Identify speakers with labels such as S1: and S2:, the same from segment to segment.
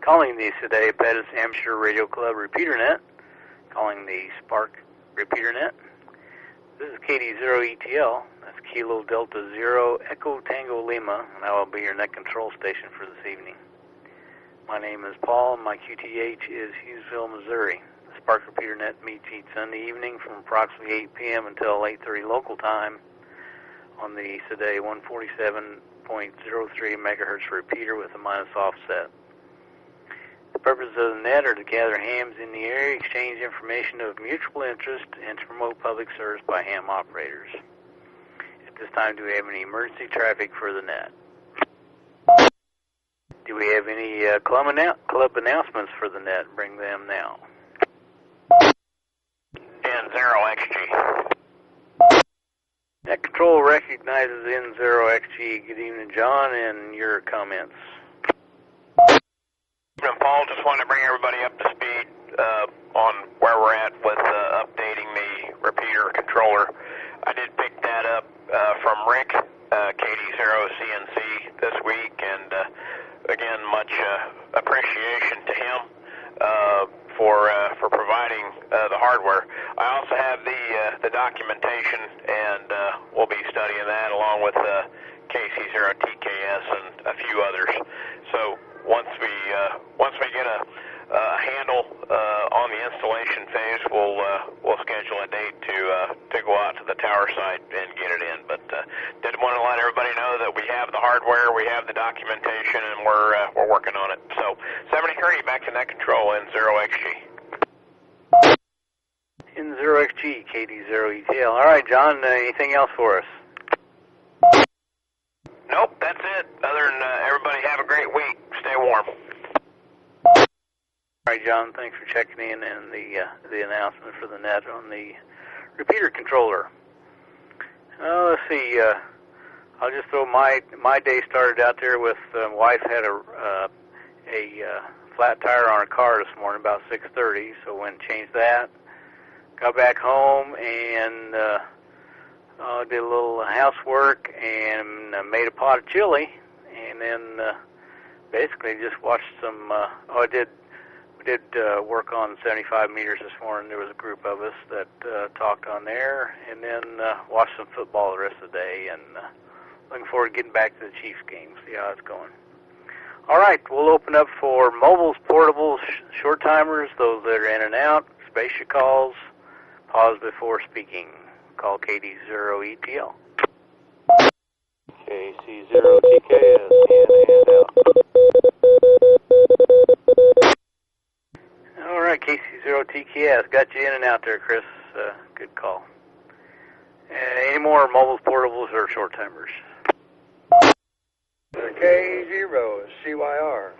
S1: Calling the Today Pettis Hampshire Radio Club repeater net. Calling the Spark repeater net. This is KD0ETL. That's Kilo Delta Zero Echo Tango Lima, and I will be your net control station for this evening. My name is Paul, and my QTH is Hughesville, Missouri. The Spark repeater net meets each Sunday evening from approximately 8 p.m. until 8:30 local time on the Today 147.03 megahertz repeater with a minus offset. The purpose of the net are to gather hams in the area, exchange information of mutual interest, and to promote public service by ham operators. At this time, do we have any emergency traffic for the net? Do we have any club announcements for the net? Bring them now.
S2: N0XG.
S1: Net Control recognizes N0XG. Good evening, John, and your comments.
S2: And Paul, just wanted to bring everybody up to speed on where we're at with updating the repeater controller. I did pick that up from Rick, KD0CNC this week, and again, much appreciation to him for providing the hardware. I also have the documentation, and we'll be studying that along with KC0TKS and a few others. So once we get a handle on the installation phase, we'll schedule a date to go out to the tower site and get it in. But did want to let everybody know that we have the hardware, we have the documentation, and we're working on it. So 7030 back to net control in N0XG.
S1: N0XG, KD0ETL. All right, John. Anything else for us?
S2: Nope, that's it. Other than everybody have a great week. Stay warm.
S1: All right, John, thanks for checking in and the announcement for the net on the repeater controller. Let's see. I'll just throw my day started out there with wife had a flat tire on her car this morning about 6:30, so went and changed that. Got back home and did a little housework and made a pot of chili, and then basically just watched some. We did work on 75 meters this morning. There was a group of us that talked on there, and then watched some football the rest of the day, and looking forward to getting back to the Chiefs game, see how it's going. All right, we'll open up for mobiles, portables, short timers, those that are in and out, space your calls, pause before speaking. Call KD0ETL. KC0TKS, in and out. All right, KC0TKS, got you in and out there, Chris. Good call. Any more mobiles, portables, or short timers?
S3: K0CYR.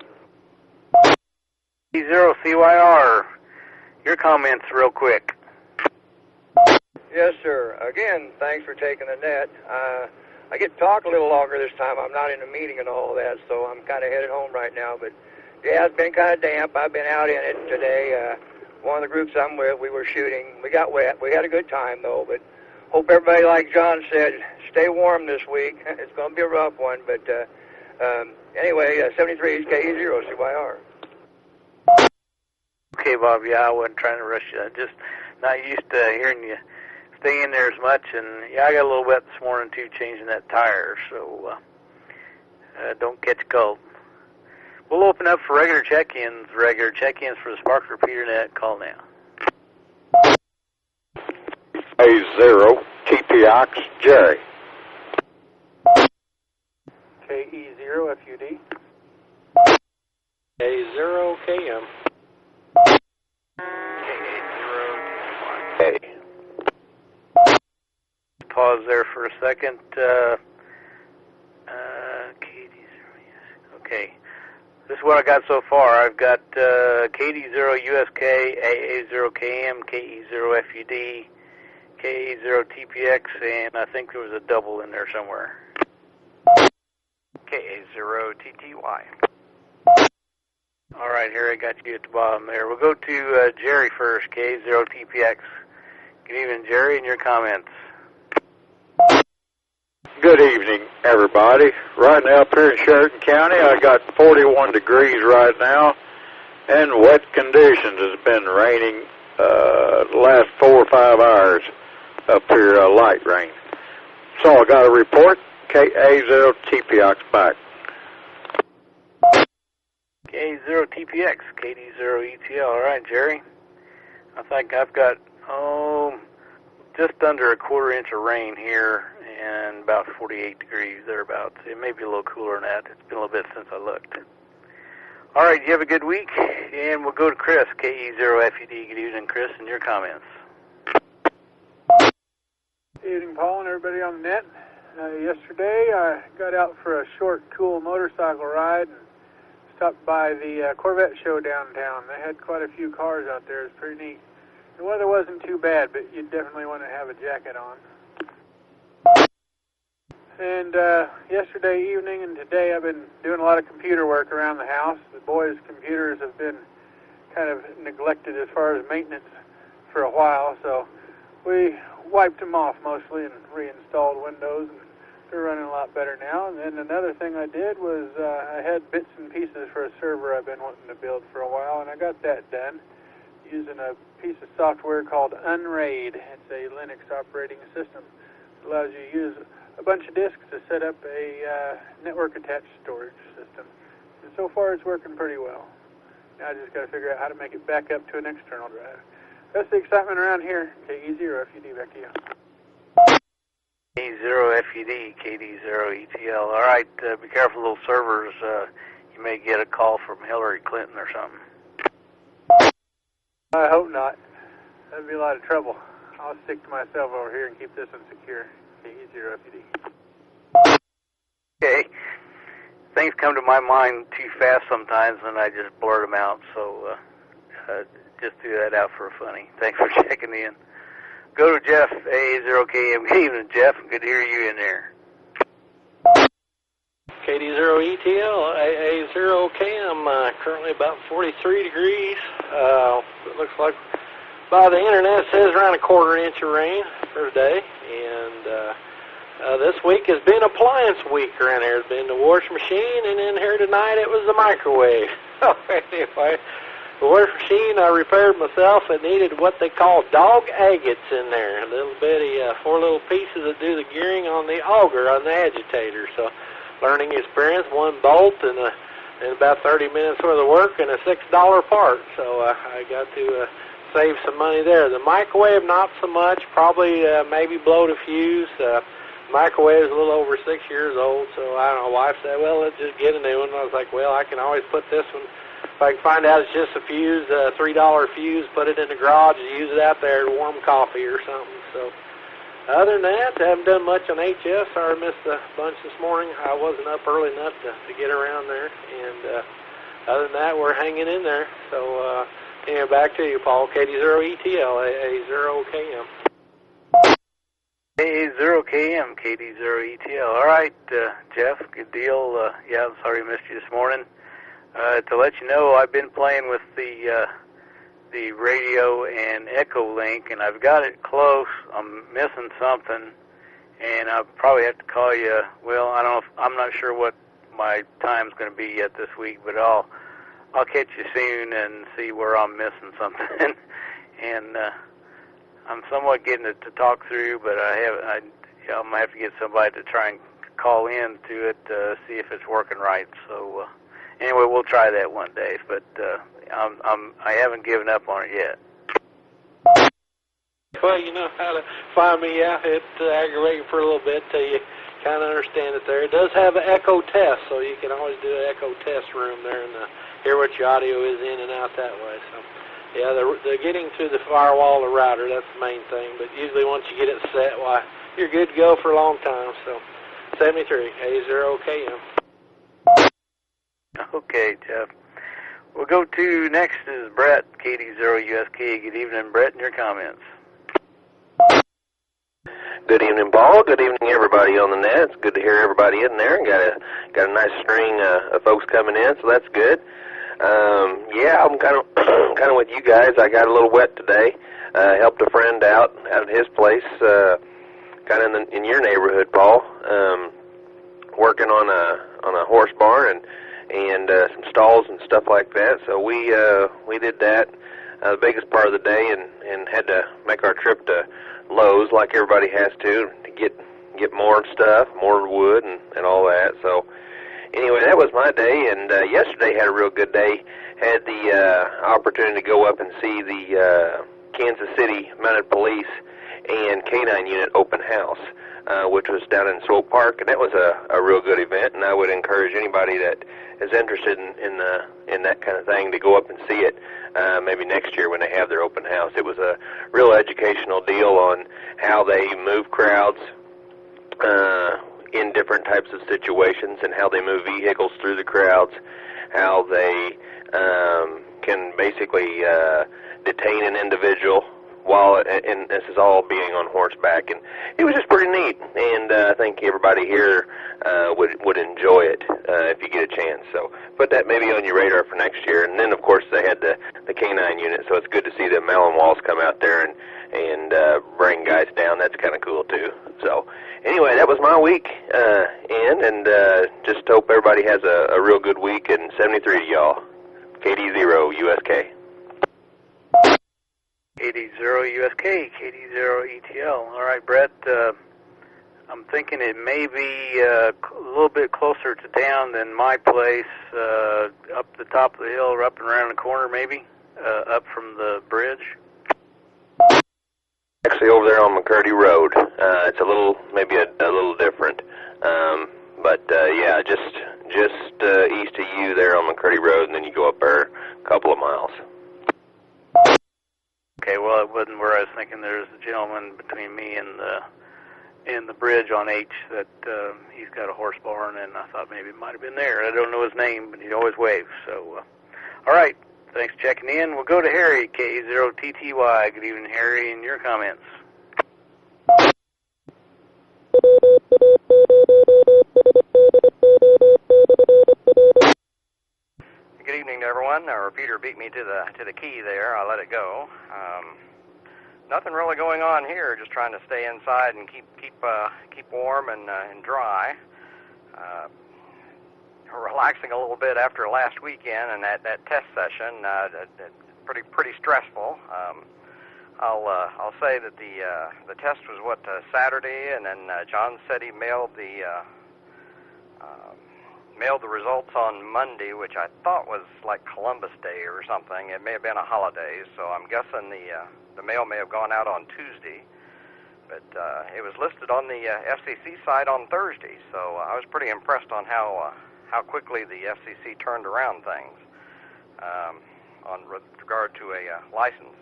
S1: K0CYR. Your comments real quick.
S3: Yes, sir. Again, thanks for taking the net. I get to talk a little longer this time. I'm not in a meeting and all that, so I'm kind of headed home right now. But, yeah, it's been kind of damp. I've been out in it today. One of the groups I'm with, we were shooting. We got wet. We had a good time, though. But hope everybody, like John said, stay warm this week. It's going to be a rough one. But anyway, 73 is K0CYR.
S1: Okay, Bob. Yeah, I wasn't trying to rush you. I'm just not used to hearing you stay in there as much, and yeah, I got a little wet this morning too, changing that tire, so don't catch cold. We'll open up for regular check-ins for the Spark repeater net. Call now.
S4: A0 TPX Jerry.
S1: KE0 FUD.
S4: A0 KM.
S1: K80 Pause there for a second. KD0, yes. Okay. This is what I got so far. I've got KD0 USK, AA0 KM, KE0 FUD, KA0 TPX, and I think there was a double in there somewhere. KA0 TTY. All right, here I got you at the bottom there. We'll go to Jerry first, KA0 TPX. Good evening, Jerry, and your comments.
S4: Good evening, everybody. Right now up here in Sheridan County, I got 41 degrees right now. and wet conditions. It's been raining the last 4 or 5 hours up here, light rain. So I got a report, KA0TPX back.
S1: KA0TPX, KD0ETL. All right, Jerry. I think I've got, just under a 1/4 inch of rain here and about 48 degrees thereabouts. It may be a little cooler than that. It's been a little bit since I looked. All right, you have a good week, and we'll go to Chris, KE0FED. Good evening, Chris, and your comments.
S5: Good evening, Paul, and everybody on the net. Yesterday, I got out for a short, cool motorcycle ride and stopped by the Corvette show downtown. They had quite a few cars out there. It was pretty neat. The weather wasn't too bad, but you definitely want to have a jacket on. And yesterday evening and today, I've been doing a lot of computer work around the house. The boys' computers have been kind of neglected as far as maintenance for a while, so we wiped them off mostly and reinstalled Windows, and they're running a lot better now. And then another thing I did was I had bits and pieces for a server I've been wanting to build for a while, and I got that done using a piece of software called Unraid. It's a Linux operating system. It allows you to use a bunch of disks to set up a network-attached storage system. And so far, it's working pretty well. Now I just got to figure out how to make it back up to an external drive. That's the excitement around here. KE0FED, back to you.
S1: KE0FED, KD0ETL. All right, be careful, little servers. You may get a call from Hillary Clinton or something.
S5: I hope not. That'd be a lot of trouble. I'll stick to myself over here and keep this one secure. KE0FED.
S1: Okay. Things come to my mind too fast sometimes, and I just blurt them out. So just do that out for funny. Thanks for checking in. Go to Jeff, A0KM. Good evening, Jeff. Good to hear you in there.
S6: KD0ETL, AA0KM, currently about 43 degrees. It looks like by the internet it says around a 1/4 inch of rain for today. And this week has been appliance week around here. It's been the washing machine, and then here tonight it was the microwave. Anyway, the washing machine I repaired myself. It needed what they call dog agates in there, a little bitty 4 little pieces that do the gearing on the auger, on the agitator. So learning experience, 1 bolt and about 30 minutes worth of work and a $6 part. So I got to save some money there. The microwave, not so much. Probably maybe blowed a fuse. Microwave is a little over 6 years old, so I don't know. Wife said, well, let's just get a new one. I was like, well, I can always put this one. If I can find out it's just a fuse, a $3 fuse, put it in the garage and use it out there to warm coffee or something. So other than that, I haven't done much on HS. I missed a bunch this morning. I wasn't up early enough to get around there. And other than that, we're hanging in there. So anyway, back to you, Paul. KD0ETL, AA0KM.
S1: AA0KM, KD0ETL. All right, Jeff, good deal. Yeah, I'm sorry I missed you this morning. To let you know, I've been playing with the radio and Echo Link, and I've got it close. I'm missing something, and I'll probably have to call you. Well, I'm not sure what my time's going to be yet this week, but I'll catch you soon and see where I'm missing something. And I'm somewhat getting it to talk through, but I'm gonna have to get somebody to try and call in to it to see if it's working right. So anyway, we'll try that one day, but I haven't given up on it yet.
S6: Well, you know how to find me out. It's aggravating for a little bit till you kind of understand it there. It does have an echo test, so you can always do an echo test room there and hear what your audio is in and out that way. So, yeah, the getting through the firewall, the router, that's the main thing. But usually once you get it set, why, you're good to go for a long time. So, 73, A0KM.
S1: Okay, Jeff. We'll go to next is Brett, KD0USK. Good evening, Brett, and your comments.
S7: Good evening, Paul. Good evening, everybody on the net. It's good to hear everybody in there. Got a nice string of folks coming in, so that's good. Yeah, I'm kind of with you guys. I got a little wet today. Helped a friend out at his place, kind of in your neighborhood, Paul. Working on a horse barn, and some stalls and stuff like that. So we did that the biggest part of the day, and had to make our trip to Lowe's like everybody has to get more stuff, more wood and all that. So anyway, that was my day, and yesterday had a real good day. Had the opportunity to go up and see the Kansas City Mounted Police and K-9 unit open house, which was down in Swope Park, and that was a real good event, and I would encourage anybody that is interested in that kind of thing to go up and see it maybe next year when they have their open house. It was a real educational deal on how they move crowds in different types of situations, and how they move vehicles through the crowds, how they can basically detain an individual while, and this is all being on horseback, and it was just pretty neat, and I think everybody here would enjoy it if you get a chance. So put that maybe on your radar for next year. And then of course they had the K-9 unit, so it's good to see the Malin Walls come out there and bring guys down. That's kind of cool too. So anyway, that was my week, and just hope everybody has a real good week, and 73 to y'all. KD0 USK.
S1: KD0 USK, KD0 ETL. All right, Brett, I'm thinking it may be a little bit closer to town than my place, up the top of the hill or up and around the corner maybe, up from the bridge.
S7: Actually over there on McCurdy Road. It's a little, maybe a little different. But yeah, just east of you there on McCurdy Road, and then you go up there a couple of miles.
S1: Okay, well, it wasn't where I was thinking. There's a gentleman between me and the bridge on H that he's got a horse barn, and I thought maybe it might have been there. I don't know his name, but he always waves. So, all right, thanks for checking in. We'll go to Harry, K0TTY. Good evening, Harry, and your comments.
S8: Good evening to everyone. Our repeater beat me to the key there. I let it go. Nothing really going on here. Just trying to stay inside and keep warm and dry. Relaxing a little bit after last weekend and that test session. Pretty stressful. I'll say that the test was Saturday, and then John said he mailed the results on Monday, which I thought was like Columbus Day or something. It may have been a holiday, so I'm guessing the mail may have gone out on Tuesday. But it was listed on the FCC site on Thursday, so I was pretty impressed on how quickly the FCC turned around things on regard to a license.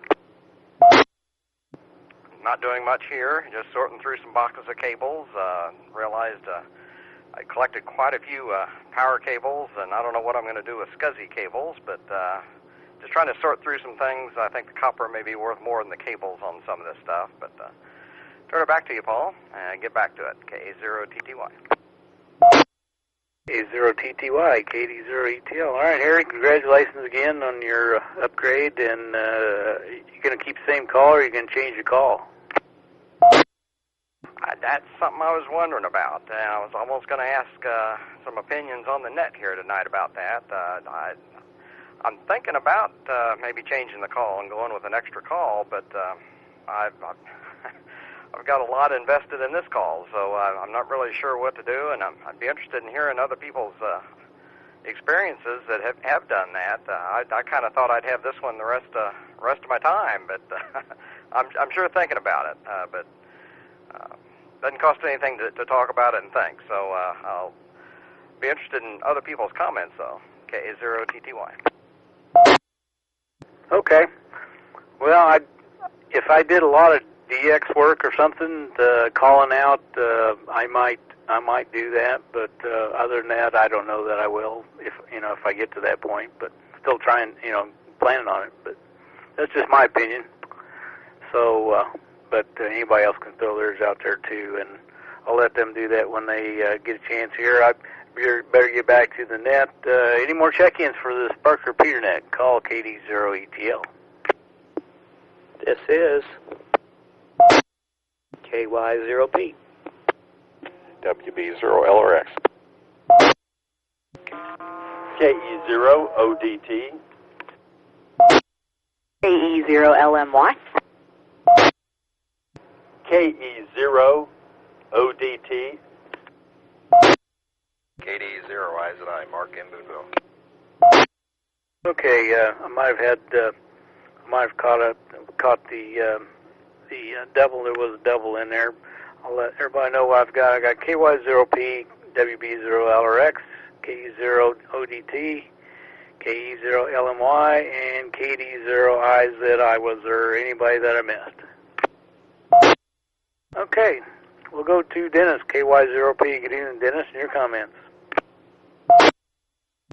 S8: Not doing much here, just sorting through some boxes of cables. Realized I collected quite a few power cables, and I don't know what I'm going to do with SCSI cables, but just trying to sort through some things. I think the copper may be worth more than the cables on some of this stuff, but turn it back to you, Paul, and get back to it. K0TTY.
S1: K0TTY, KD0ETL. All right, Harry, congratulations again on your upgrade, and you going to keep the same call, or are you going to change your call?
S8: That's something I was wondering about. I was almost going to ask some opinions on the net here tonight about that. I'm thinking about maybe changing the call and going with an extra call, but I've got a lot invested in this call, so I'm not really sure what to do, and I'd be interested in hearing other people's experiences that have done that. I kind of thought I'd have this one the rest of my time, but I'm sure thinking about it. But doesn't cost anything to talk about it and think, so I'll be interested in other people's comments, though. K0TTY.
S1: Okay. Well, if I did a lot of DX work or something, calling out, I might do that, but other than that, I don't know that I will, if I get to that point, but still trying, planning on it, but that's just my opinion. So, but anybody else can throw theirs out there too, and I'll let them do that when they get a chance here. I better get back to the net. Any more check-ins for the Spark Repeater Net? Call KD0ETL.
S9: This is KY0P.
S10: WB0LRX. KE0ODT.
S11: KE0LMY.
S10: KE0ODT.
S7: KD0IZI, Mark in Boonville.
S1: Okay, I might have caught the double. There was a double in there. I'll let everybody know what I've got. I got KY0P, WB0LRX, KE0ODT, KE0LMY, and KD0IZI. Was there anybody that I missed? Okay, we'll go to Dennis, KY0P. Good evening, Dennis, and your comments.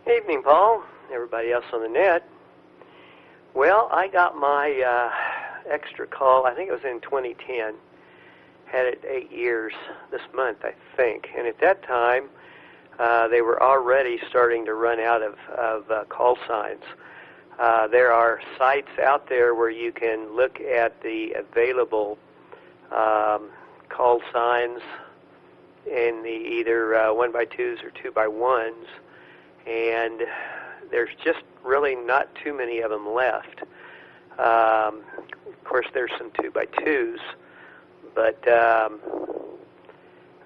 S9: Evening, Paul. Everybody else on the net. Well, I got my extra call, I think it was in 2010. Had it 8 years this month, I think. And at that time, they were already starting to run out of call signs. There are sites out there where you can look at the available call signs in the either 1x2s or 2x1s, and there's just really not too many of them left. Of course, there's some 2x2s, but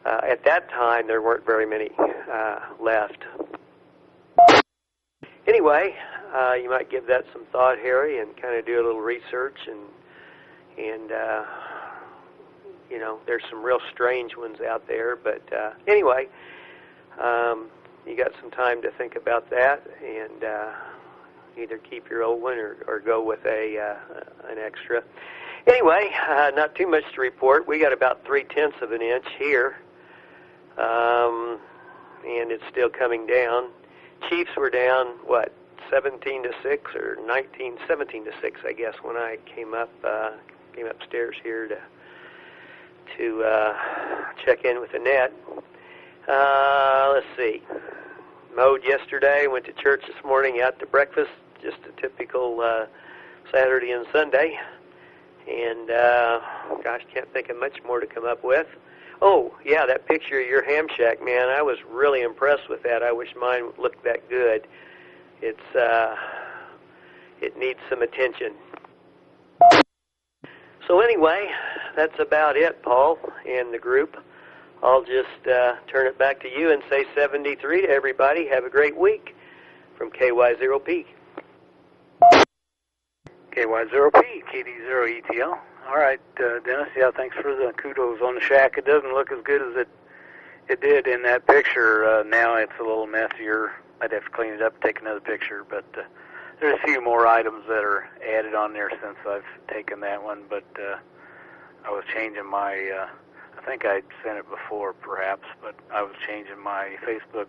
S9: at that time there weren't very many left. Anyway, you might give that some thought, Harry, and kind of do a little research, and you know, there's some real strange ones out there, but anyway, you got some time to think about that, and either keep your old one or go with an extra. Anyway, not too much to report. We got about 0.3 of an inch here, and it's still coming down. Chiefs were down, what, 17-6 or 17-6, I guess, when I came upstairs here to check in with the net. Let's see. Mowed yesterday, went to church this morning, out to breakfast, just a typical Saturday and Sunday. And, gosh, can't think of much more to come up with. Oh, yeah, that picture of your ham shack, man, I was really impressed with that. I wish mine looked that good. It needs some attention. So anyway, that's about it, Paul, and the group. I'll just turn it back to you and say 73 to everybody. Have a great week from KY0P.
S1: KY0P, KD0ETL. All right, Dennis, yeah, thanks for the kudos on the shack. It doesn't look as good as it did in that picture. Now it's a little messier. I'd have to clean it up, take another picture, but there's a few more items that are added on there since I've taken that one, but I was changing my, I think I'd sent it before perhaps, but I was changing my Facebook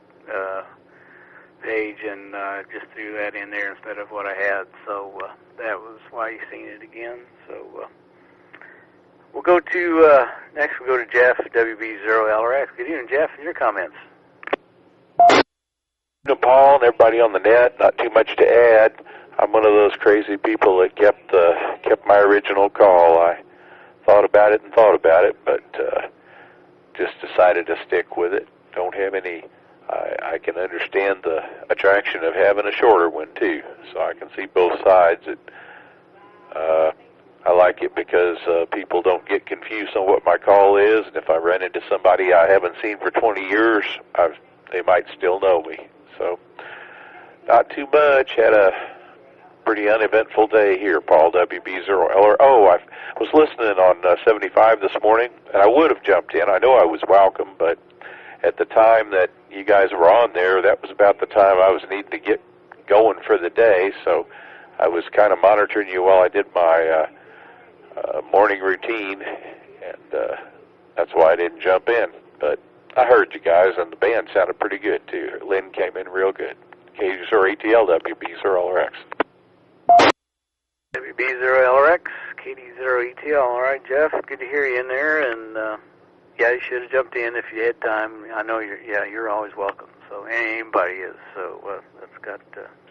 S1: page and just threw that in there instead of what I had, so that was why you've seen it again. So we'll go to, next we'll go to Jeff, WB0LRX. Good evening, Jeff, and your comments.
S10: Paul and everybody on the net, not too much to add. I'm one of those crazy people that kept my original call. I thought about it, but just decided to stick with it. Don't have any. I can understand the attraction of having a shorter one too, so I can see both sides. I like it because people don't get confused on what my call is, and if I run into somebody I haven't seen for 20 years, they might still know me. So, not too much. Had a pretty uneventful day here, Paul, WB0LR. Oh, I was listening on 75 this morning, and I would have jumped in. I know I was welcome, but at the time that you guys were on there, that was about the time I was needing to get going for the day, so I was kind of monitoring you while I did my morning routine, and that's why I didn't jump in. But I heard you guys, and the band sounded pretty good, too. Lynn came in real good. KD0ETL, WB0LRX.
S1: WB0LRX, KD0ETL. All right, Jeff, good to hear you in there, and yeah, you should have jumped in if you had time. I know you're always welcome, so anybody is, so that's got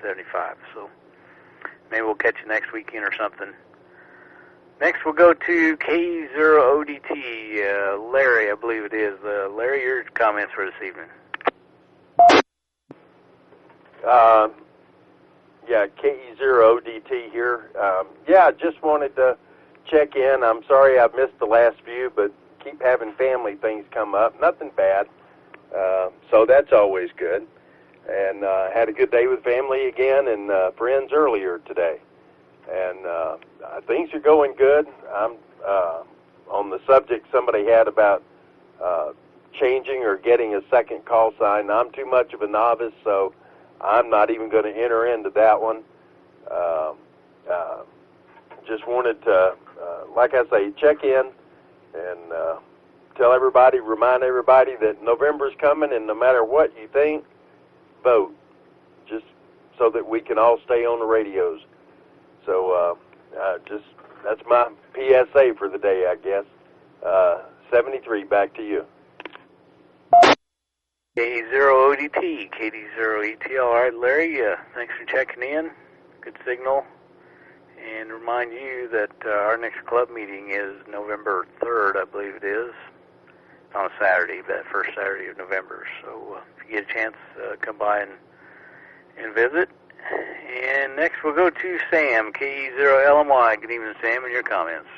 S1: 75, so maybe we'll catch you next weekend or something. Next, we'll go to K0ODT, Larry, I believe it is. Larry, your comments for this evening.
S12: Yeah, KE0DT here. Yeah, just wanted to check in. I'm sorry I missed the last few, but keep having family things come up. Nothing bad. So that's always good. And had a good day with family again and friends earlier today. And things are going good. I'm on the subject somebody had about changing or getting a second call sign. I'm too much of a novice, so I'm not even going to enter into that one. Just wanted to, like I say, check in and tell everybody, remind everybody that November's coming, and no matter what you think, vote, just so that we can all stay on the radios. So just that's my PSA for the day, I guess. 73, back to you.
S1: KD0ODT, KD0ETL. All right, Larry, thanks for checking in. Good signal. And remind you that our next club meeting is November 3rd, I believe it is, on a Saturday, that first Saturday of November. So if you get a chance, come by and visit. And next we'll go to Sam, KE0LMY. Good evening, Sam, and your comments.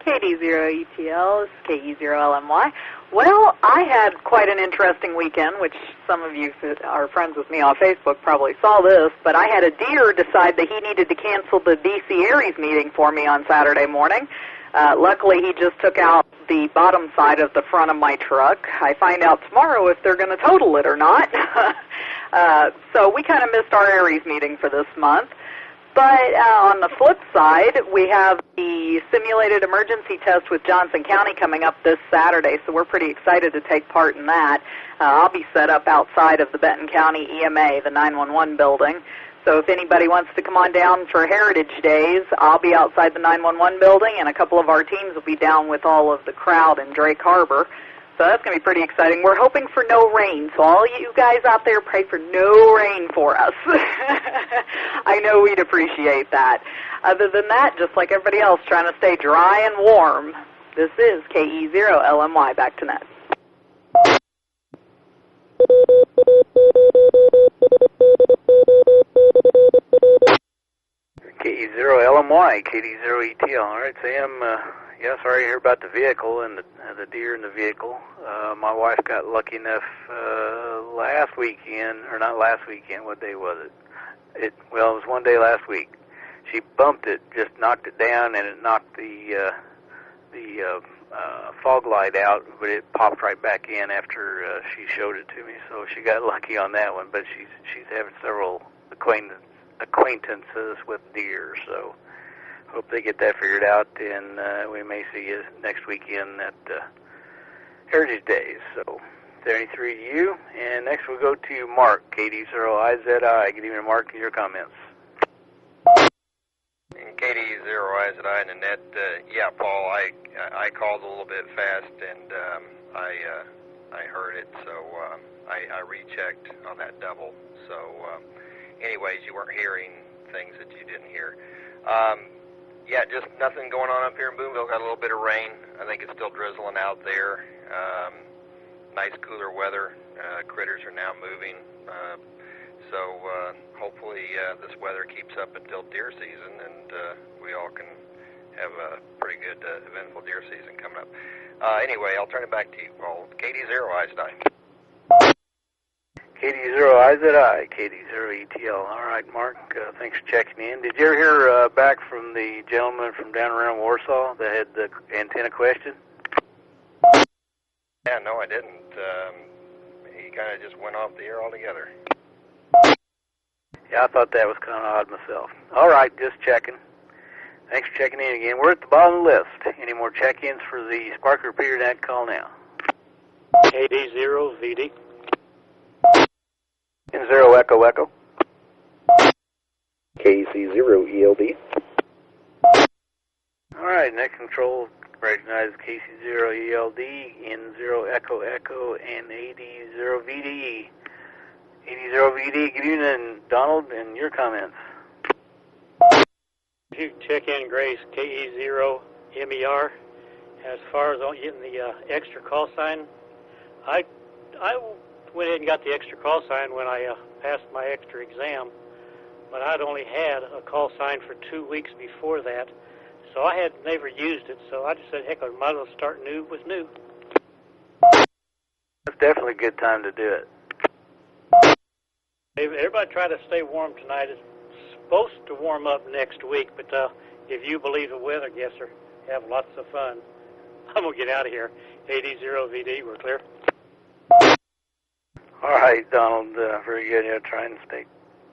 S11: KD0ETL, this is KE0LMY. Well, I had quite an interesting weekend, which some of you that are friends with me on Facebook probably saw this, but I had a deer decide that he needed to cancel the DC Aries meeting for me on Saturday morning. Luckily, he just took out the bottom side of the front of my truck. I find out tomorrow if they're going to total it or not. So we kind of missed our Aries meeting for this month. But on the flip side, we have the simulated emergency test with Johnson County coming up this Saturday, so we're pretty excited to take part in that. I'll be set up outside of the Benton County EMA, the 911 building. So if anybody wants to come on down for Heritage Days, I'll be outside the 911 building, and a couple of our teams will be down with all of the crowd in Drake Harbor. So that's going to be pretty exciting. We're hoping for no rain, so all you guys out there, pray for no rain for us. I know we'd appreciate that. Other than that, just like everybody else, trying to stay dry and warm. This is KE0LMY, back to net.
S1: KE0LMY, KD0ETL. All right, Sam, yeah, sorry to hear about the vehicle and the deer in the vehicle. My wife got lucky enough last weekend, or not last weekend, what day was it? Well, it was one day last week. She bumped it, just knocked it down, and it knocked the fog light out, but it popped right back in after she showed it to me. So she got lucky on that one, but she's having several acquaintances with deer, so hope they get that figured out, and we may see you next weekend at Heritage Days. So 73 to you, and next we'll go to Mark, KD0IZI. Good evening, Mark, and your comments.
S13: And KD0IZI and Annette, yeah, Paul, I called a little bit fast, and I heard it, so I rechecked on that double. So anyways, you weren't hearing things that you didn't hear. Yeah, just nothing going on up here in Boonville. Got a little bit of rain. I think it's still drizzling out there. Nice cooler weather. Critters are now moving. So hopefully this weather keeps up until deer season, and we all can have a pretty good, eventful deer season coming up. Anyway, I'll turn it back to you, Paul. KD0IZI.
S1: KD0IZI, KD0ETL. All right, Mark, thanks for checking in. Did you ever hear back from the gentleman from down around Warsaw that had the antenna question?
S13: Yeah, no, I didn't. He kind of just went off the air altogether.
S1: Yeah, I thought that was kind of odd myself. All right, just checking. Thanks for checking in again. We're at the bottom of the list. Any more check-ins for the Spark Repeater Net? Call now.
S6: KD0VD.
S1: And 0 Echo Echo.
S14: KC0ELD.
S1: All right, net control recognizes KC0ELD, N0 Echo Echo, and AD0VD. AD0VD, good evening, Donald, and your comments.
S15: You check in, Grace, KE0MER. As far as getting the extra call sign, I went ahead and got the extra call sign when I passed my extra exam, but I'd only had a call sign for 2 weeks before that, so I had never used it. So I just said, heck, I might as well start new with new.
S1: That's definitely a good time to do it.
S15: Everybody try to stay warm tonight. It's supposed to warm up next week, but if you believe the weather guesser, have lots of fun. I'm going to get out of here. 80-VD, we're clear.
S1: All right, Donald, very good. Yeah, try and stay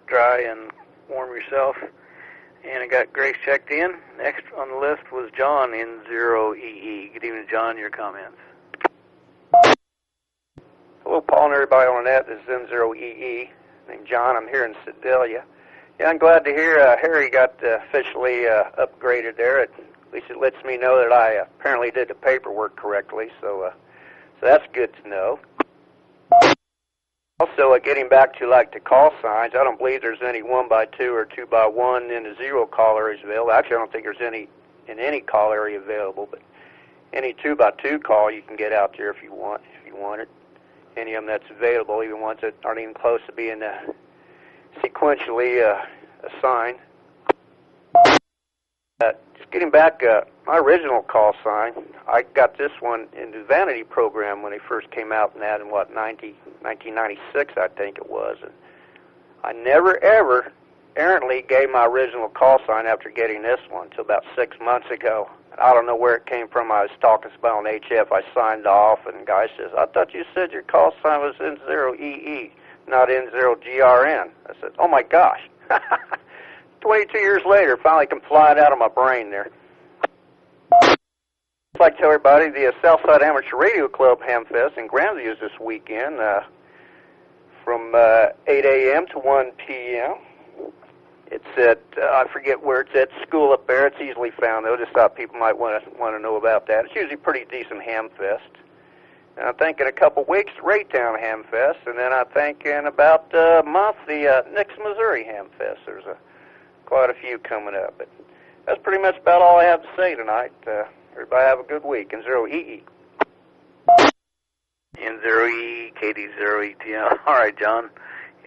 S1: dry and warm yourself. And I got Grace checked in. Next on the list was John, N0EE. Good evening, John. Your comments.
S14: Hello, Paul and everybody on the net. This is N0EE. Named John. I'm here in Sedalia. Yeah, I'm glad to hear Harry got officially upgraded there. At least it lets me know that I apparently did the paperwork correctly, so that's good to know. Also, getting back to like the call signs, I don't believe there's any 1x2 or 2x1 in the zero call areas available. Actually, I don't think there's any in any call area available, but any 2x2 call you can get out there if you want it. Any of them that's available, even ones that aren't even close to being sequentially assigned. Just getting back, my original call sign, I got this one in the Vanity program when they first came out in that in 1996, I think it was. And I never ever errantly gave my original call sign after getting this one until about 6 months ago. I don't know where it came from. I was talking about on HF. I signed off, and the guy says, I thought you said your call sign was N0EE, not N0GRN. I said, oh, my gosh. 22 years later, finally can fly it out of my brain there. I'd like to tell everybody the Southside Amateur Radio Club Hamfest in Grandview is this weekend from 8 a.m. to 1 p.m. It's at, I forget where it's at, school up there. It's easily found, though. Just thought people might want to know about that. It's usually a pretty decent Hamfest. And I'm thinking a couple weeks, Raytown Hamfest, and then I think in about a month, the Nix, Missouri Hamfest. There's quite a few coming up. But that's pretty much about all I have to say tonight. Everybody have a good week. N0EE.
S1: N0EE, KD0ETL. All right, John.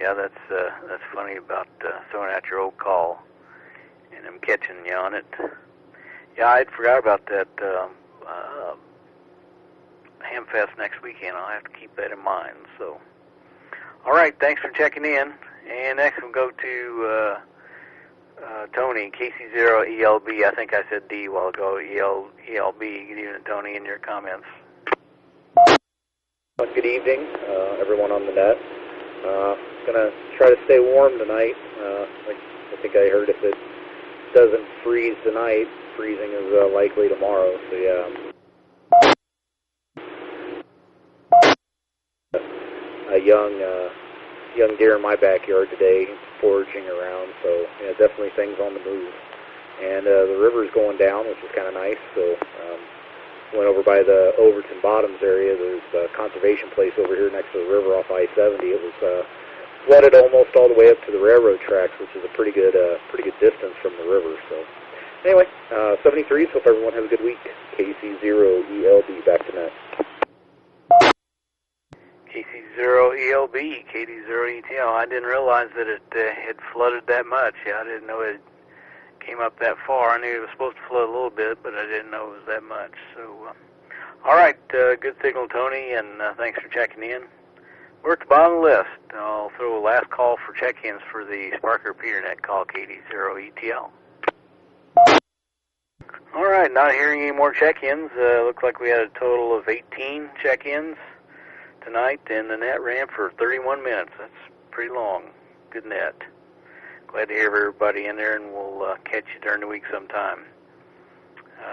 S1: Yeah, that's funny about throwing out your old call and I'm catching you on it. Yeah, I'd forgot about that Hamfest next weekend. I'll have to keep that in mind. So, all right, thanks for checking in. And next we'll go to Tony, KC0ELB. I think I said D a while ago. ELB. Good evening, Tony, and your comments.
S16: Good evening, everyone on the net. Gonna try to stay warm tonight. I think I heard if it doesn't freeze tonight, freezing is likely tomorrow. So yeah, a young deer in my backyard today, foraging around. So yeah, definitely things on the move. And the river's going down, which is kind of nice. So went over by the Overton Bottoms area. There's a conservation place over here next to the river off I-70. It was flooded almost all the way up to the railroad tracks, which is a pretty good distance from the river. So anyway, 73s. Hope everyone has a good week. KC0ELB, back to net.
S1: KC0ELB, KD0ETL. I didn't realize that it had flooded that much. Yeah, I didn't know it came up that far. I knew it was supposed to flood a little bit, but I didn't know it was that much. So, all right, good signal, Tony, and thanks for checking in. We're at the bottom of the list. I'll throw a last call for check-ins for the Spark Repeater Net call, KD0ETL. All right, not hearing any more check-ins. Looks like we had a total of 18 check-ins tonight, and the net ran for 31 minutes. That's pretty long. Good net. Glad to hear everybody in there, and we'll catch you during the week sometime.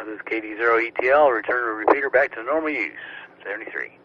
S1: This is KD0ETL. Return to repeater back to normal use. 73.